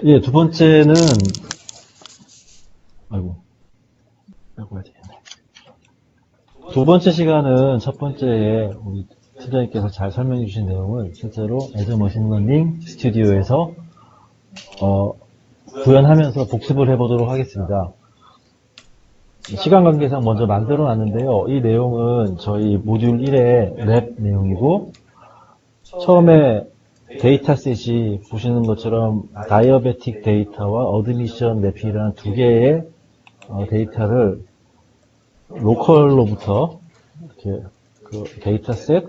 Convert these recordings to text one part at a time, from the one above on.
예, 두 번째는, 아이고, 아이고, 해야지. 두 번째 시간은 첫 번째에 우리 팀장님께서 잘 설명해 주신 내용을 실제로 애저 머신러닝 스튜디오에서 구현하면서 복습을 해보도록 하겠습니다. 시간 관계상 먼저 만들어 놨는데요. 이 내용은 저희 모듈 1의 랩 내용이고, 처음에 데이터셋이 보시는 것처럼 다이어베틱 데이터와 어드미션 맵이라는 두 개의 데이터를 로컬로부터 이렇게 그 데이터셋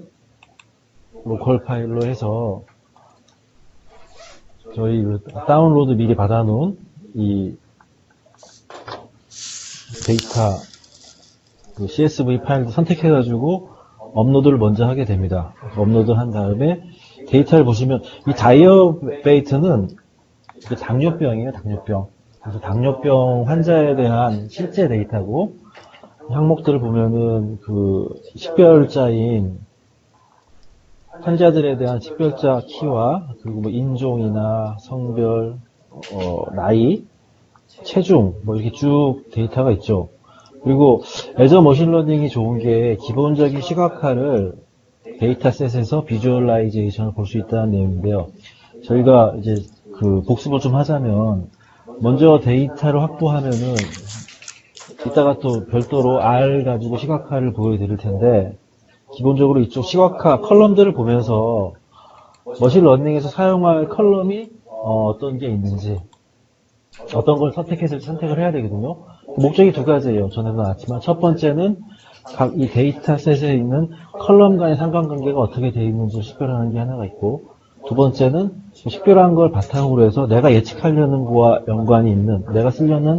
로컬 파일로 해서 저희 다운로드 미리 받아놓은 이 데이터 그 CSV 파일을 선택해가지고 업로드를 먼저 하게 됩니다. 업로드 한 다음에 데이터를 보시면 이 다이어베이트는 당뇨병이에요, 당뇨병. 그래서 당뇨병 환자에 대한 실제 데이터고 항목들을 보면은 그 식별자인 환자들에 대한 식별자 키와 그리고 뭐 인종이나 성별, 나이, 체중 뭐 이렇게 쭉 데이터가 있죠. 그리고 애저 머신러닝이 좋은 게 기본적인 시각화를 데이터셋에서 비주얼라이제이션을 볼 수 있다는 내용인데요. 저희가 이제 그 복습을 좀 하자면 먼저 데이터를 확보하면은 이따가 또 별도로 R 가지고 시각화를 보여드릴 텐데 기본적으로 이쪽 시각화 컬럼들을 보면서 머신러닝에서 사용할 컬럼이 어떤 게 있는지 어떤 걸 선택을 해야 되거든요. 목적이 두 가지예요. 전에도 나왔지만 첫 번째는 각 이 데이터셋에 있는 컬럼 간의 상관관계가 어떻게 되어 있는지 식별하는 게 하나가 있고 두 번째는 식별한 걸 바탕으로 해서 내가 예측하려는 거와 연관이 있는 내가 쓰려는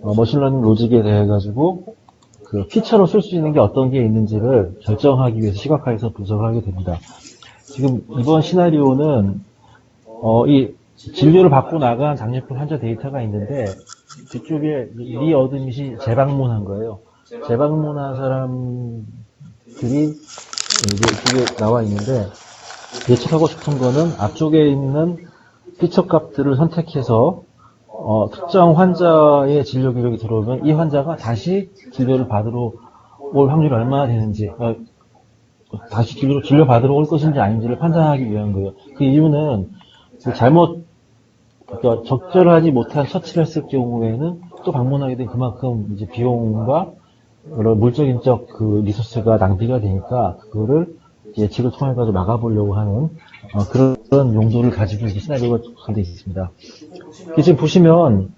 머신러닝 로직에 대해 가지고 그 피처로 쓸 수 있는 게 어떤 게 있는지를 결정하기 위해서 시각화해서 분석을 하게 됩니다. 지금 이번 시나리오는 이 진료를 받고 나간 당뇨병 환자 데이터가 있는데 뒤쪽에 리어드밋이 재방문한 거예요. 재방문한 사람들이 이쪽에 나와 있는데 예측하고 싶은 거는 앞쪽에 있는 피처 값들을 선택해서 특정 환자의 진료 기록이 들어오면 이 환자가 다시 진료를 받으러 올 확률이 얼마나 되는지 다시 진료 받으러 올 것인지 아닌지를 판단하기 위한 거예요. 그 이유는 그러니까 적절하지 못한 처치를 했을 경우에는 또 방문하게 되면 그만큼 이제 비용과 여러 물적인적 그 리소스가 낭비가 되니까 그거를 예측을 통해 가지고 막아보려고 하는 그런 용도를 가지고 이제 시나리오가 구성되어 있습니다. 지금 보시면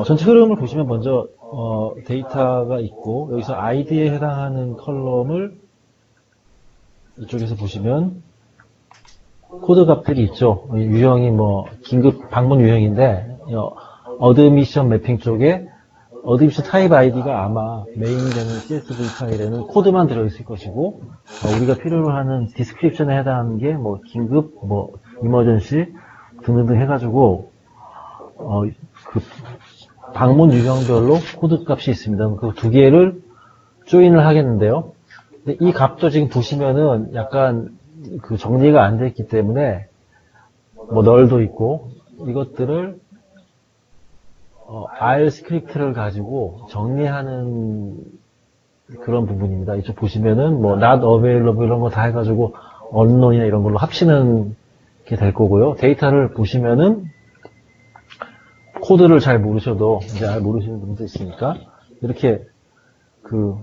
전체 흐름을 보시면 먼저 데이터가 있고 여기서 아이디에 해당하는 컬럼을 이쪽에서 보시면 코드 값들이 있죠. 유형이 뭐 긴급 방문 유형인데 어드미션 매핑 쪽에 어드미션 타입 아이디가 아마 메인이 되는 CSV 파일에는 코드만 들어있을 것이고 우리가 필요로 하는 디스크립션에 해당하는 게 뭐 긴급, 뭐 이머전시 등등등 해가지고 그 방문 유형별로 코드 값이 있습니다. 그 두 개를 조인을 하겠는데요. 근데 이 값도 지금 보시면은 약간 그 정리가 안 됐기 때문에 뭐 널도 있고 이것들을 R 스크립트를 가지고 정리하는 그런 부분입니다. 이쪽 보시면은 뭐 not available 이런 거 다 해가지고 unknown이나 이런 걸로 합치는 게 될 거고요. 데이터를 보시면은 코드를 잘 모르셔도 이제 잘 모르시는 분도 있으니까 이렇게 그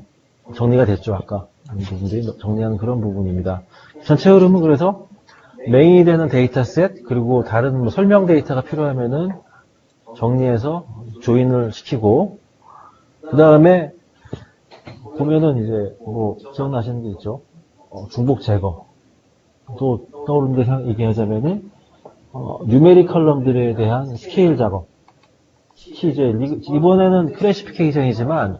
정리가 됐죠. 아까 부분들이 정리하는 그런 부분입니다. 전체 흐름은 그래서 메인이 되는 데이터셋 그리고 다른 뭐 설명 데이터가 필요하면은 정리해서 조인을 시키고 그 다음에 보면은 이제 뭐 기억나시는 게 있죠. 중복 제거 또 떠오르는 데 얘기하자면은 뉴메릭 컬럼들에 대한 스케일 작업 특히 이제 이번에는 클래시피케이션이지만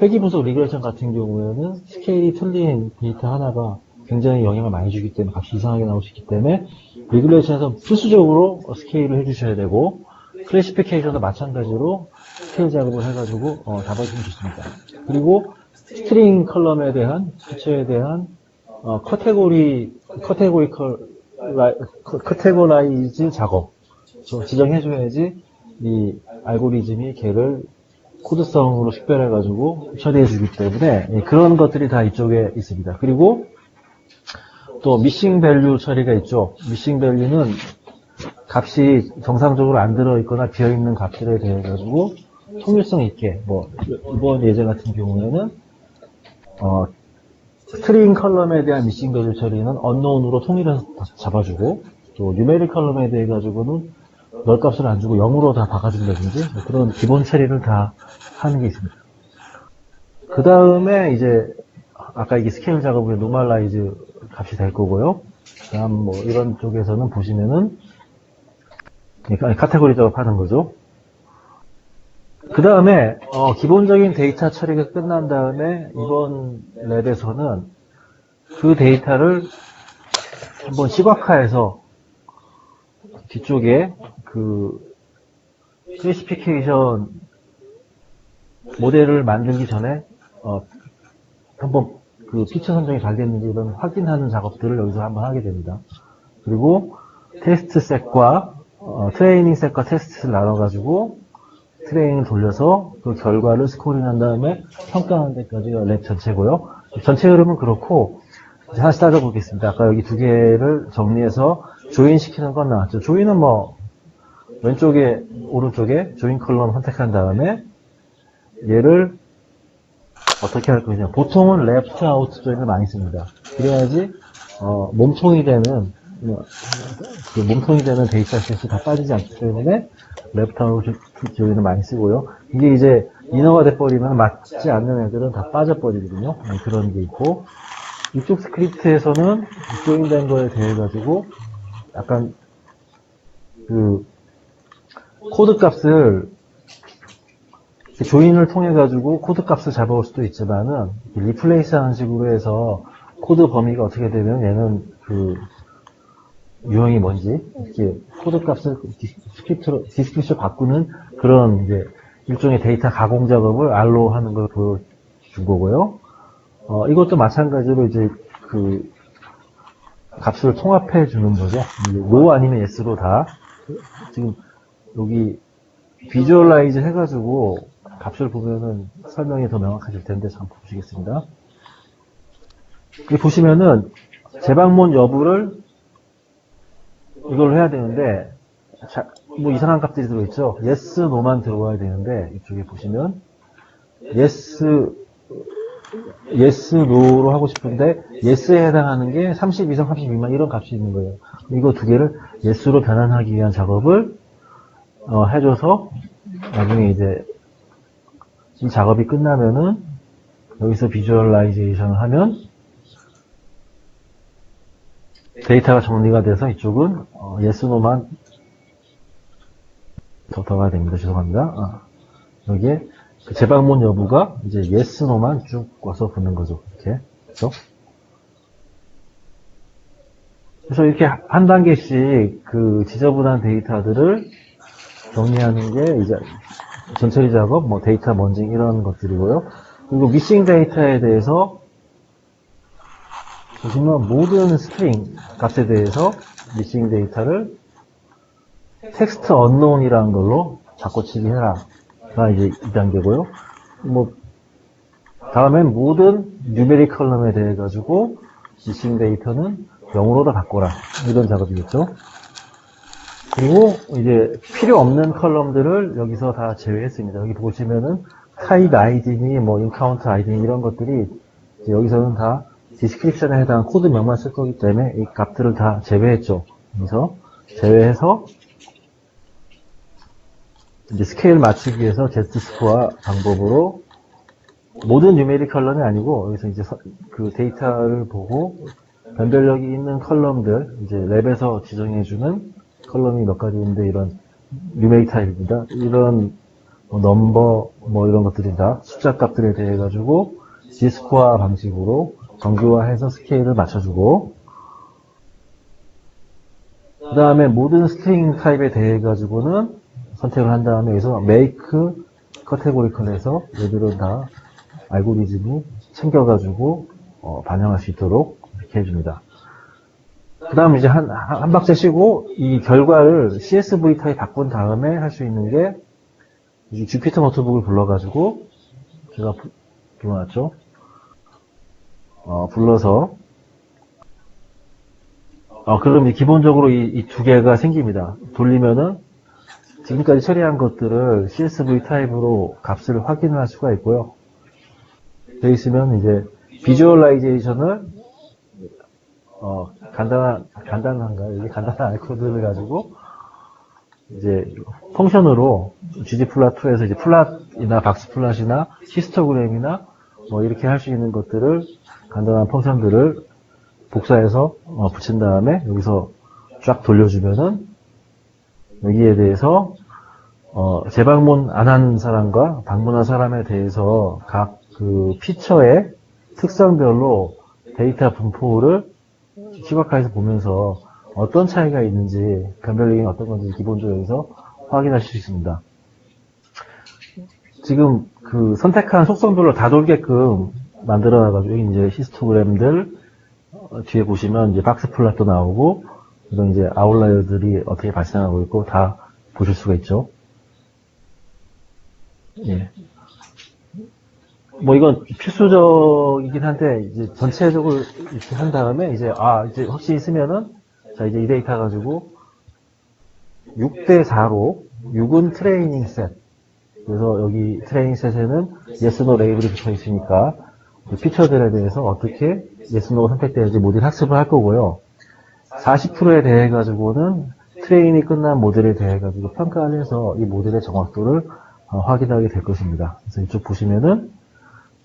회귀 분석 리그레이션 같은 경우에는 스케일이 틀린 데이터 하나가 굉장히 영향을 많이 주기 때문에 값이 이상하게 나올 수 있기 때문에 리그레이션에서 필수적으로 스케일을 해주셔야 되고 클래시피케이션도 마찬가지로 스케일 작업을 해가지고 잡아주면 좋습니다. 그리고 스트링 컬럼에 대한 수치에 대한 카테고라이즈 작업 지정해줘야지 이 알고리즘이 걔를 코드성으로 식별해가지고 처리해주기 때문에 그런 것들이 다 이쪽에 있습니다. 그리고 또 미싱 밸류 처리가 있죠. 미싱 밸류는 값이 정상적으로 안 들어있거나 비어있는 값들에 대해 가지고 통일성 있게 이번 예제 같은 경우에는 스트링 컬럼에 대한 미싱 밸류 처리는 언노운으로 통일해서 잡아주고 또 뉴메릭 컬럼에 대해 가지고는 널 값을 안 주고 0으로 다 바꿔준다든지 그런 기본 처리를 다 하는 게 있습니다. 그 다음에 이제 아까 이게 스케일 작업의 노멀라이즈 값이 될 거고요. 다음 이런 쪽에서는 보시면은 카테고리 작업하는 거죠. 그 다음에 기본적인 데이터 처리가 끝난 다음에 이번 랩에서는 그 데이터를 한번 시각화해서 뒤쪽에 그 클래시피케이션 모델을 만들기 전에 한번 그 피처 선정이 잘 됐는지 이런 확인하는 작업들을 여기서 한번 하게 됩니다. 그리고 테스트 셋과 트레이닝 셋과 테스트를 나눠가지고 트레이닝을 돌려서 그 결과를 스코링한 다음에 평가하는 데까지가 랩 전체고요. 전체 흐름은 그렇고 이제 하나씩 따져보겠습니다. 아까 여기 두 개를 정리해서 조인시키는 건 나왔죠. 조인은 왼쪽에 오른쪽에 조인 컬럼 선택한 다음에 얘를 어떻게 할 거냐. 보통은 레프트 아웃 조인을 많이 씁니다. 그래야지 몸통이 되는 데이터셋이 다 빠지지 않기 때문에 레프트 아웃 조인을 많이 쓰고요. 이게 이제 인어가 돼버리면 맞지 않는 애들은 다 빠져버리거든요. 그런 게 있고 이쪽 스크립트에서는 조인된 거에 대해 가지고 약간 그 코드 값을 조인을 통해 가지고 코드 값을 잡아올 수도 있지만은 리플레이스 하는 식으로 해서 코드 범위가 어떻게 되면 얘는 그 유형이 뭔지 이렇게 코드 값을 디스크립트로 바꾸는 그런 이제 일종의 데이터 가공 작업을 R로 하는 걸 보여준 거고요. 이것도 마찬가지로 이제 그 값을 통합해 주는 거죠. no 아니면 yes로 다 지금 여기 비주얼라이즈 해가지고 값을 보면은 설명이 더 명확해질 텐데 잠깐 보시겠습니다. 여기 보시면은 재방문 여부를 이걸 해야 되는데 이상한 값들이 들어있죠. yes, no만 들어가야 되는데 이쪽에 보시면 yes, no로 하고 싶은데 yes에 해당하는 게 30 이상 30 미만 이런 값이 있는 거예요. 이거 두 개를 yes로 변환하기 위한 작업을 해줘서 나중에 이제 이 작업이 끝나면은 여기서 비주얼라이제이션을 하면 데이터가 정리가 돼서 이쪽은 yes, no만 더 가야 됩니다. 죄송합니다. 여기에 그 재방문 여부가 이제 yes, no만 쭉 와서 붙는 거죠. 이렇게. 그렇죠? 그래서 이렇게 한 단계씩 그 지저분한 데이터들을 정리하는 게 이제 전처리 작업, 데이터 먼징 이런 것들이고요. 그리고 미싱 데이터에 대해서 보시면 모든 스트링 값에 대해서 미싱 데이터를 텍스트 언노운이라는 걸로 바꿔치기 해라가 이제 2단계고요. 다음엔 모든 뉴메릭 컬럼에 대해 가지고 미싱 데이터는 0으로 다 바꿔라. 이런 작업이겠죠. 그리고 이제 필요 없는 컬럼들을 여기서 다 제외했습니다. 여기 보시면은 타입 아이디니, 인카운트 아이디니 이런 것들이 여기서는 다 디스크립션에 해당한 코드명만 쓸 거기 때문에 이 값들을 다 제외했죠. 그래서 제외해서 이제 스케일 맞추기 위해서 Z스코어 방법으로 모든 뉴메릭 컬럼이 아니고 여기서 이제 그 데이터를 보고 변별력이 있는 컬럼들 이제 랩에서 지정해주는 컬럼이 몇 가지 있는데 이런 뉴메릭 타입입니다. 이런 넘버 이런 것들이 다 숫자 값들에 대해 가지고 Z스코어 방식으로 정교화해서 스케일을 맞춰주고 그 다음에 모든 스트링 타입에 대해 가지고는 선택을 한 다음에 여기서 make categorical 해서 얘들은 다 알고리즘이 챙겨가지고 반영할 수 있도록 이렇게 해줍니다. 그 다음 이제 한 박자 쉬고, 이 결과를 CSV 타입 바꾼 다음에 할 수 있는 게, 이 주피터 노트북을 불러가지고, 제가 불러놨죠. 불러서, 그럼 이제 기본적으로 이 두 개가 생깁니다. 돌리면은, 지금까지 처리한 것들을 CSV 타입으로 값을 확인할 수가 있고요. 되어 있으면 이제, 비주얼라이제이션을, 간단한가요? 이게 간단한 코드를 가지고, 이제, 펑션으로, ggplot2에서 이제 플랫이나 박스플랫이나 히스토그램이나, 뭐, 이렇게 할 수 있는 것들을, 간단한 펑션들을 복사해서, 붙인 다음에, 여기서 쫙 돌려주면은, 여기에 대해서, 재방문 안 한 사람과 방문한 사람에 대해서 각 그 피처의 특성별로 데이터 분포를 시각화해서 보면서 어떤 차이가 있는지, 변별력이 어떤 건지 기본적으로 여기서 확인하실 수 있습니다. 지금 그 선택한 속성별로 다 돌게끔 만들어놔가지고, 이제 히스토그램들, 뒤에 보시면 이제 박스 플랫도 나오고, 이런 이제 아웃라이어들이 어떻게 발생하고 있고, 다 보실 수가 있죠. 예. 뭐 이건 필수적이긴 한데, 이제 전체적으로 이렇게 한 다음에, 이제 확실히 쓰면은, 자, 이제 이 데이터 가지고 6대4로, 6은 트레이닝 셋. 그래서 여기 트레이닝 셋에는 yes, no 레이블이 붙어 있으니까, 피처들에 대해서 어떻게 yes, no가 선택되는지 모델 학습을 할 거고요. 40%에 대해 가지고는 트레이닝이 끝난 모델에 대해 가지고 평가를 해서 이 모델의 정확도를 확인하게 될 것입니다. 그래서 이쪽 보시면은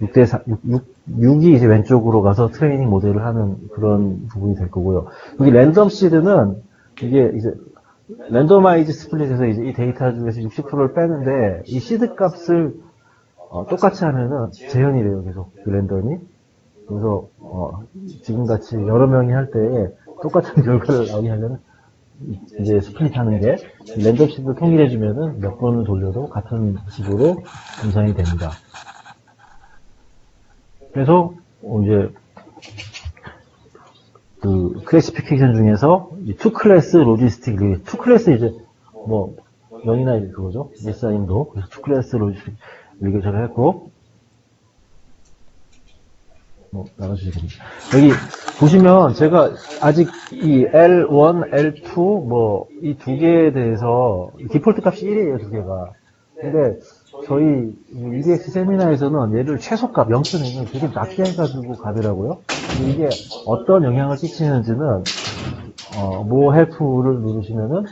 6이 이제 왼쪽으로 가서 트레이닝 모델을 하는 그런 부분이 될 거고요. 여기 랜덤 시드는 이게 이제 랜더마이즈 스플릿에서 이제 이 데이터 중에서 60%를 빼는데 이 시드 값을 똑같이 하면은 재현이 돼요, 계속 그 랜덤이. 그래서 지금 같이 여러 명이 할 때에 똑같은 결과를 나오게 하려면 이제 스플릿 하는 게 랜덤 시드를 통일해주면은 몇 번을 돌려도 같은 식으로 분산이 됩니다. 그래서 이제 그 클래시피케이션 중에서 투 클래스 로지스틱 리그, 투 클래스 이제 뭐 영이나 그거죠. 예사임도 그래서 투 클래스 로지스틱 리그를 했고, 뭐 나눠주시겠습니다. 여기 보시면 제가 아직 이 L1, L2 뭐 이 두 개에 대해서 디폴트 값이 1이에요, 두 개가. 근데 저희 EDX 세미나에서는 얘를 최소값 0.1을 되게 낮게 해가지고 가더라고요. 근데 이게 어떤 영향을 끼치는지는 뭐 헬프를 누르시면은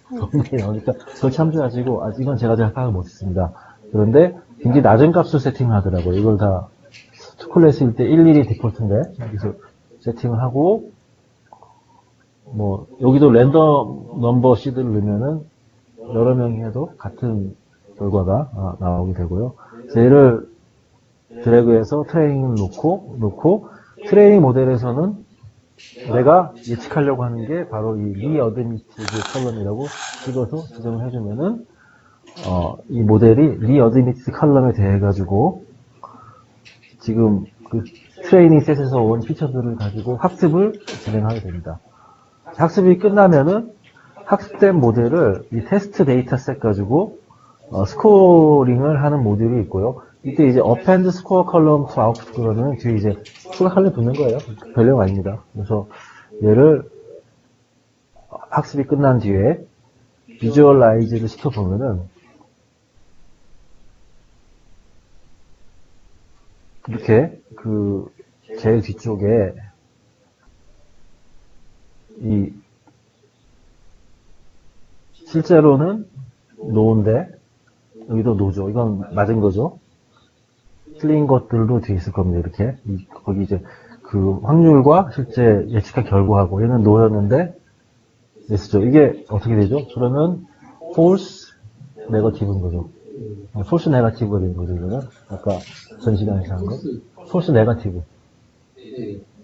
정리가 나오니까 그걸 참조하시고, 이건 제가 잘 파악을 못했습니다. 그런데 굉장히 낮은 값을 세팅하더라고요. 이걸 다 투클래스일 때 11이 디폴트인데 여기서 세팅을 하고, 뭐 여기도 랜덤 넘버 시드를 넣으면은 여러 명이 해도 같은 결과가 나오게 되고요. 얘를 드래그해서 트레이닝을 놓고 트레이닝 모델에서는 내가 예측하려고 하는 게 바로 이 리어드미티드 컬럼이라고 찍어서 지정을 해주면은 이 모델이 리어드미티드 컬럼에 대해 가지고 지금 그 트레이닝 셋에서 온 피처들을 가지고 학습을 진행하게 됩니다. 학습이 끝나면은 학습된 모델을 이 테스트 데이터셋 가지고 스코어링을 하는 모듈이 있고요. 이때 이제 append score column to output 그러면 뒤에 이제 추가 컬럼이 붙는 거예요. 별령 아닙니다. 그래서 얘를 학습이 끝난 뒤에 비주얼라이즈를 시켜보면은 이렇게 그 제일 뒤쪽에 이 실제로는 노인데 여기도 노죠. 이건 맞은 거죠. 틀린 것들도 뒤에 있을 겁니다. 이렇게 거기 이제 그 확률과 실제 예측한 결과하고 얘는 노였는데 예스죠. 이게 어떻게 되죠? 그러면 false negative인 거죠. false negative가 되는 거죠. 이거는 아까 전 시간에서 한 거. false negative.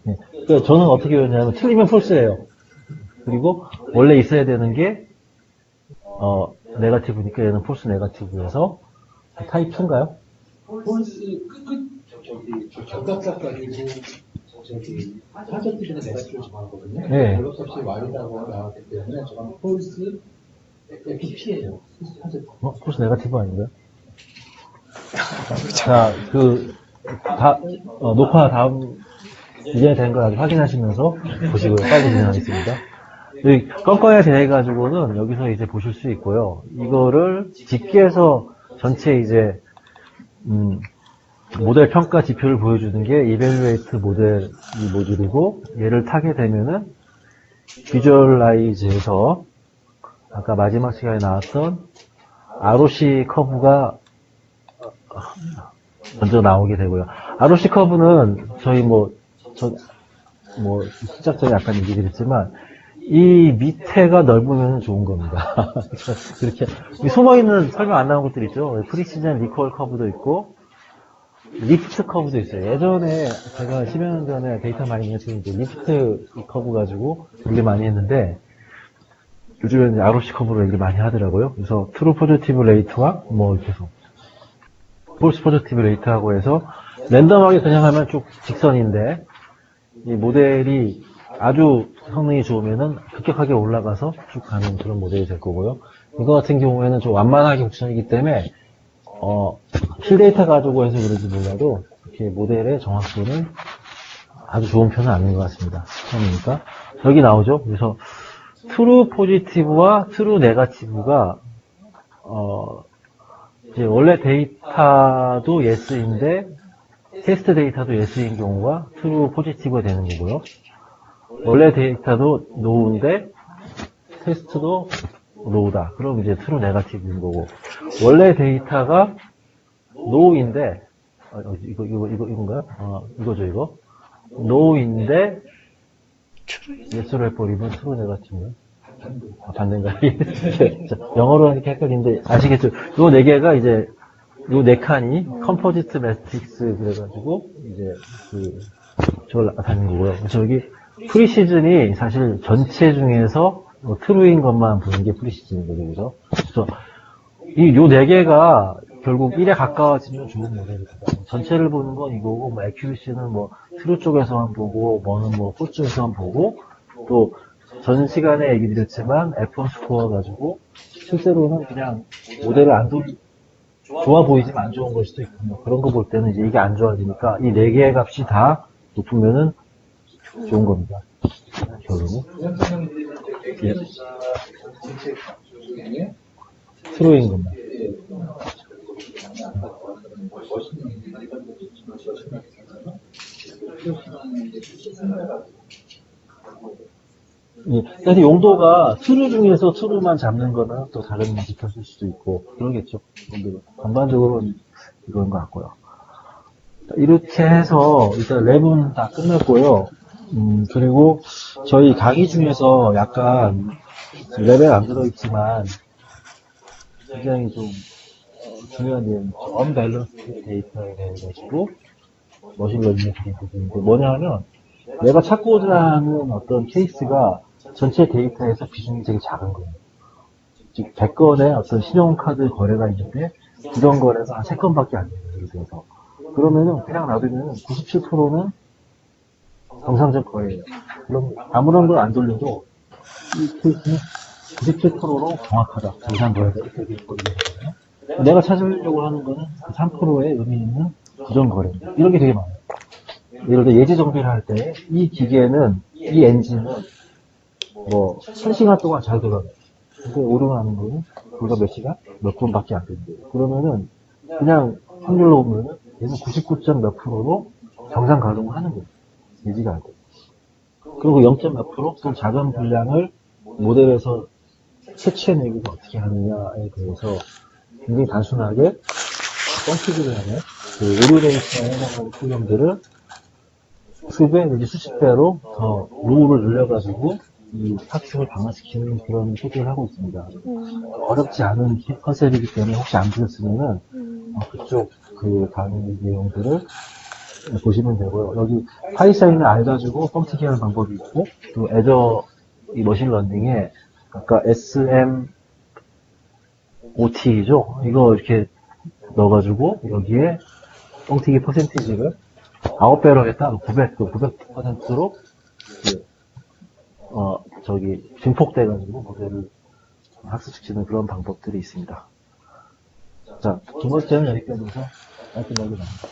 네. 그러니까 저는 어떻게 배웠냐면 틀리면 false예요. 그리고 원래 있어야 되는 게 네거티브니까 얘는 false negative에서 타입 2인가요? 폴스 끝 정답값 가지고 저기 타겟 기준에 네거티브를 정하거든요. 네. 별값이 Y라고 나왔기 때문에 저건 폴스 FP예요. 폴스 네거티브 아닌가요? 자, 녹화 다음 이제 된 거 아직 확인하시면서 보시고요. 빨리 진행하겠습니다. 여기 건건에 대해 가지고는 여기서 이제 보실 수 있고요. 이거를 집계해서 전체 이제 모델 평가 지표를 보여주는 게 Evaluate 모델 이 모듈이고, 얘를 타게 되면은 비주얼라이즈에서 아까 마지막 시간에 나왔던 ROC 커브가 먼저 나오게 되고요. ROC 커브는 저희 시작 전에 약간 얘기 드렸지만, 이 밑에가 넓으면 좋은 겁니다. 이렇게 숨어있는 설명 안 나온 것들 있죠. 프리시즌 리콜 커브도 있고 리프트 커브도 있어요. 예전에 제가 10여 년 전에 데이터 마이닝 했을 때 리프트 커브 가지고 되게 많이 했는데, 요즘에는 이제 ROC 커브로 얘기 많이 하더라고요. 그래서 트루 포지티브 레이트와 이렇게 해서 폴스 포지티브 레이트하고 해서 랜덤하게 그냥 하면 쭉 직선인데, 이 모델이 아주 성능이 좋으면은 급격하게 올라가서 쭉 가는 그런 모델이 될 거고요. 이거 같은 경우에는 좀 완만하게 옵션이기 때문에 실 데이터 가지고 해서 그런지 몰라도 이렇게 모델의 정확도는 아주 좋은 편은 아닌 것 같습니다. 처음이니까. 여기 나오죠. 그래서 트루 포지티브와 트루 네거티브가 이제 원래 데이터도 예스인데 테스트 데이터도 예스인 경우가 트루 포지티브가 되는 거고요. 원래 데이터도 노우인데 테스트도 노우다. 그럼 이제 트루 네거티브인 거고, 원래 데이터가 노우인데 이건가요? 이거죠, 이거. 노우인데 예스로 해버리면 트루 네거티브인가요? 반대인가요? 영어로 하니까 헷갈리는데 아시겠죠? 요 네 개가 이제 요 네 칸이 컴포지트 매트릭스 그래가지고 이제 저걸 나타낸 거고요. 그래서 여기 프리시즌이 사실 전체 중에서 트루인 것만 보는 게 프리시즌인 거죠. 그래서 요 네 개가 결국 1에 가까워지면 좋은 모델입니다. 전체를 보는 건 이거고, 애큐리시는 트루 쪽에서만 보고, 폴 쪽에서만 보고, 또 전 시간에 얘기 드렸지만 F1 스코어 가지고 실제로는 그냥 모델을 좋아 보이지만 안 좋은 걸 수도 있고, 그런 거 볼 때는 이제 이게 안 좋아지니까 이 네 개의 값이 다 높으면은 좋은 겁니다. 결론은 트루인 겁니다. 그래서 용도가 트루 중에서 트루만 잡는 거나 또 다른 데이터 쓸 수도 있고 그러겠죠. 전반적으로는 이런 것 같고요. 이렇게 해서 일단 랩은 다 끝났고요. 그리고 저희 강의 중에서 약간 랩에 안 들어있지만 굉장히 좀 중요한 내용, 언밸런스 데이터에 대해 가지고 머신러닝의 부분인데, 뭐냐 하면 내가 찾고자 하는 어떤 케이스가 전체 데이터에서 비중이 되게 작은 거예요. 즉 100건의 어떤 신용카드 거래가 있는데 이런 거래가 한 3건밖에 안 돼요. 그래서 그러면은 그냥 놔두면 97%는 정상적 거래예요. 그럼 아무런 걸 안 돌려도 이 케이스는 97%로 정확하다. 정상 거래가 이렇게 있거든요. 내가 찾으려고 하는 거는 그 3%의 의미 있는 부정 거래입니다. 이런 게 되게 많아요. 예를 들어 예지 정비를 할 때 이 기계는, 이 엔진은 1시간 동안 잘 돌아가요. 근데 오류나는 거는 불과 몇 시간? 몇 분밖에 안 된대요. 그러면은 그냥 확률로 보면은 얘는 99점 몇 프로로 정상 가동을 하는 거예요. 예지가 안 돼요. 그리고 0점 몇 프로 좀 작은 분량을 모델에서 채취해내기가 어떻게 하느냐에 대해서 굉장히 단순하게 뻥튀기를 하는 오류 데이터에 해당하는 프로그램들을 수배 내지 수십 배로 더 로우를 늘려가지고 이 학습을 강화시키는 그런 소개를 하고 있습니다. 어렵지 않은 컨셉이기 때문에 혹시 안 보셨으면은 그쪽 강의 내용들을 보시면 되고요. 여기 파이사인을 알가지고 뻥튀기 하는 방법이 있고, 또 애저 이 머신러닝에 아까 SMOT죠? 이거 이렇게 넣어가지고 여기에 뻥튀기 퍼센티지를 9배로 하겠다. 900%로 증폭돼가지고 모델을 학습시키는 그런 방법들이 있습니다. 자, 두 번째는 여기까지 해서 깔끔하게 나옵니다.